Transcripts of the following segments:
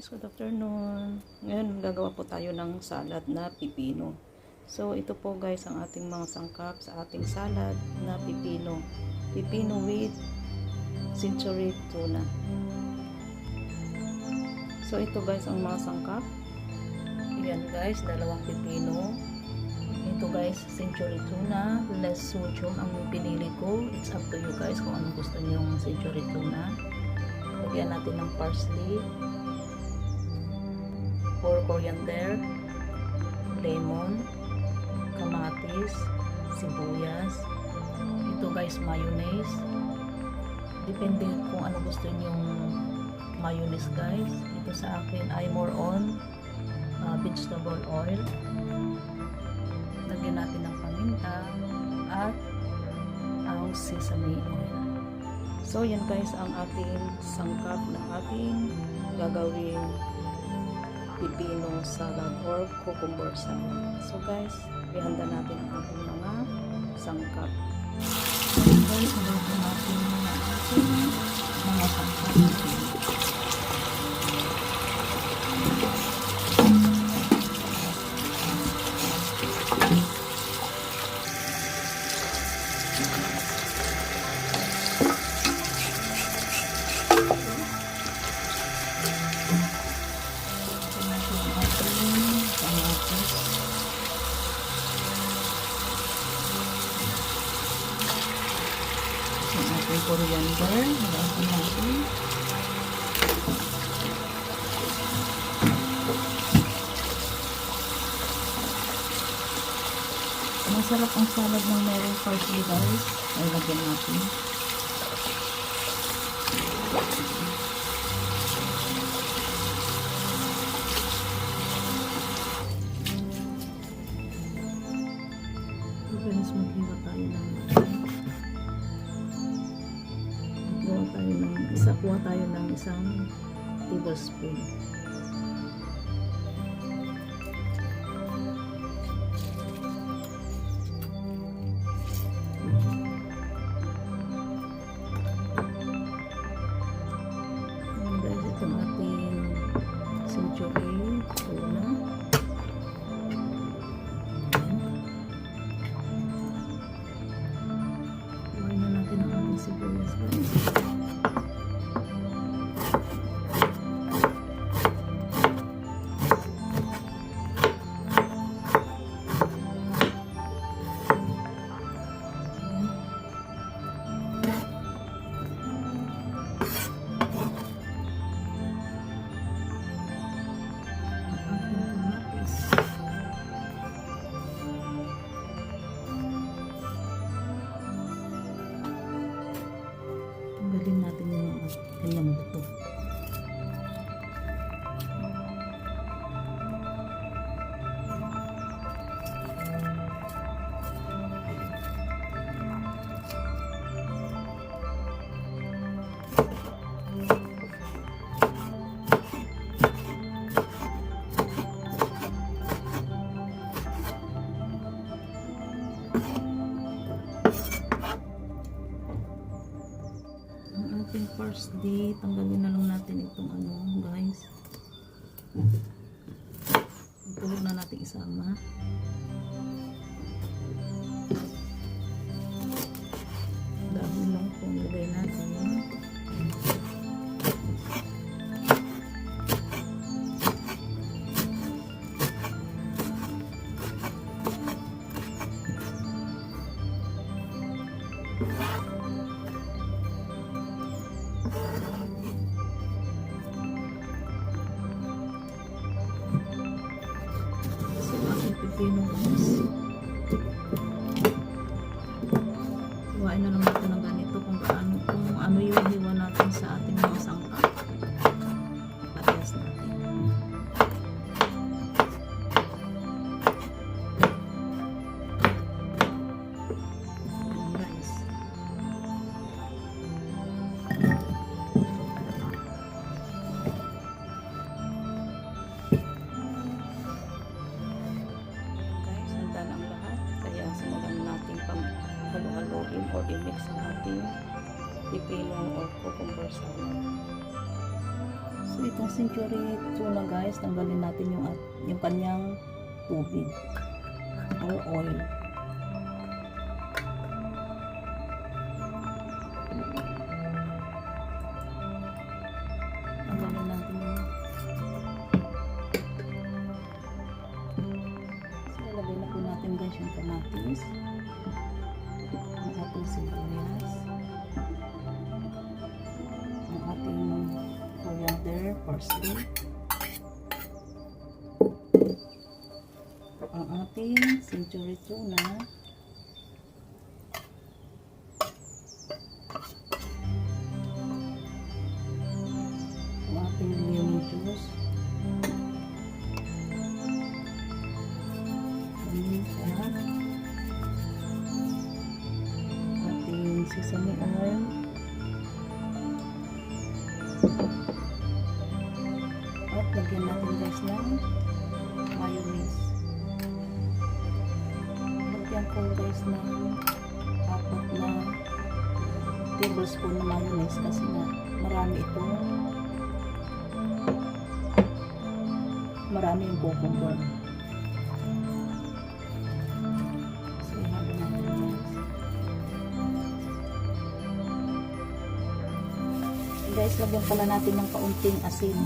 guys, good afternoon. Ngayon gagawa po tayo ng salad na pipino. So ito po guys ang ating mga sangkap sa ating salad na pipino. Pipino with century tuna. So ito guys ang mga sangkap. Yan guys, dalawang pipino. Ito guys, century tuna, less sodium ang pinili ko. It's up to you guys kung ano gusto niyo ng century tuna. Lagyan natin ng parsley or coriander, lemon, kamatis, sibuyas. Ito guys, mayonnaise. Depende kung ano gusto niyong mayonnaise guys. Ito sa akin ay more on vegetable oil. Lagyan natin ng paminta at ang sesame oil. So yan guys ang ating sangkap na ating gagawing pipino salad or cucumber salad. So guys, ihanda natin ang ating mga sangkap. So guys, ihanda natin ang ating mga sangkap. Ang ating coriander, nilagyan natin. Masarap ang salad ng merong parsley guys. Ay, lagyan natin. Guys, maghiwa tayo ng kuha tayo ng isang tablespoon. Guys, itong ating century tuna. Kuhain na natin ang ating sibuyas guys. Tanggalin natin yung kanyang buto. First day, tanggalin na lang natin itong ano guys. Ito na natin isama. Dahil lang kung lagay natin. Pipino guys. Iwain na lang natin ng ganito kung ano yung hiwa natin sa ating mga sangkap. Patias natin. Ayan guys. Halo-haloin or i-mix ang ating pipino or cucumber salad. So itong century tuna guys, tanggalin natin yung kanyang tubig or oil. Tanggalin natin yung so ilagay na po natin guys yung kamatis, ang ating sibuyas, ang ating coriander, parsley, ang ating century tuna, ang ating lemon juice, ating sesame oil, at lagyan natin guys ng mayonnaise. Lagyan ko guys ng 4 na tablespoon na mayonnaise kasi nga marami yung cucumber. So ihalo natin guys, lagyan pala natin ng kaunting asin.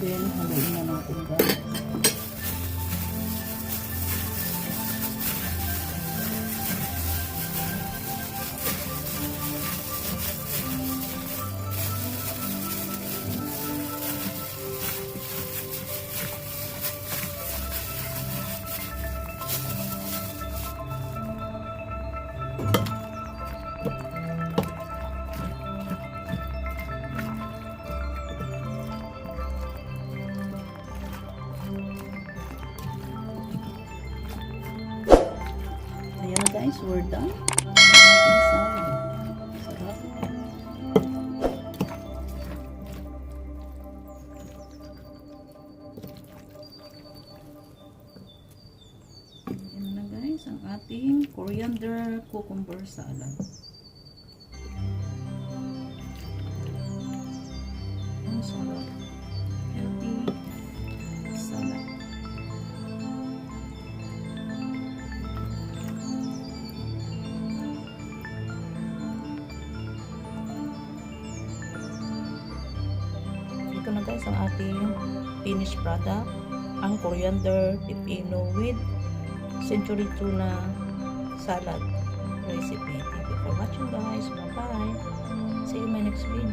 Then, haluin na natin guys. Ayan guys, we're done. Sarap. Ayan na guys, ang ating coriander cucumber salad. Ang sarap. Healthy salad. Ito na guys ang ating finished product, ang coriander pipino with century tuna salad recipe. Thank you for watching guys. Bye bye. See you in my next video.